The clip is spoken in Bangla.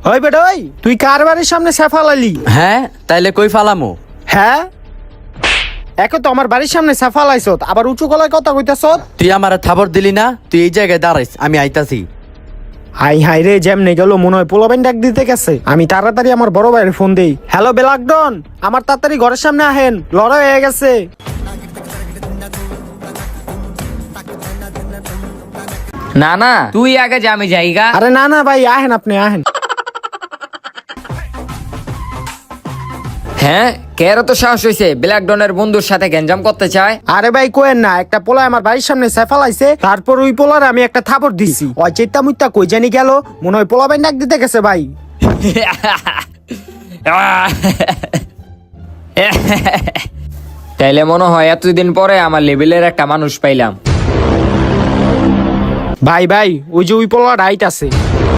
ওই বেটা ওই, তুই কার বাড়ির সামনে সাফালালি? হ্যাঁ, তাইলে কই ফালামু? হ্যাঁ, একে তো আমার বাড়ির সামনে সাফালাইছত, আবার উঁচু গলায় কথা কইতাছত। তুই আমার থাবড় দিলি না? তুই এই জায়গায় দাঁড়াইস, আমি আইতাছি। হাই হাই রে, যেমনে গেল মনে হয় পোলাবেন ডাক দিতে গেছে। আমি তাড়াতাড়ি আমার বড় ভাইয়ের ফোন দেই। হ্যালো বেলাকডন, আমার তাড়াতাড়ি ঘরের সামনে আহেন, লড়াই হয়ে গেছে। না না, তুই আগে যা, আমি যাইগা। আরে না না ভাই, আহেন, আপনি আহেন। হ্যাঁ, কের তো সাহস হইছে ব্ল্যাক ডনের বন্ধুর সাথে গ্যাঞ্জাম করতে চায়? আরে ভাই কোয়েন না, একটা পোলা আমার বাড়ির সামনে সাফালাইছে, তারপর ওই পোলার আমি একটা থাপড় দিছি। ওই চেত্তা মুত্তা কই জানি গেল, মনে হয় পোলাবেন ডাক দিতে গেছে ভাই। তাইলে মনে হয় এতদিন পরে আমার লেভেলের একটা মানুষ পাইলাম। ভাই ভাই, ওই যে ওই পোলা রাইট আছে।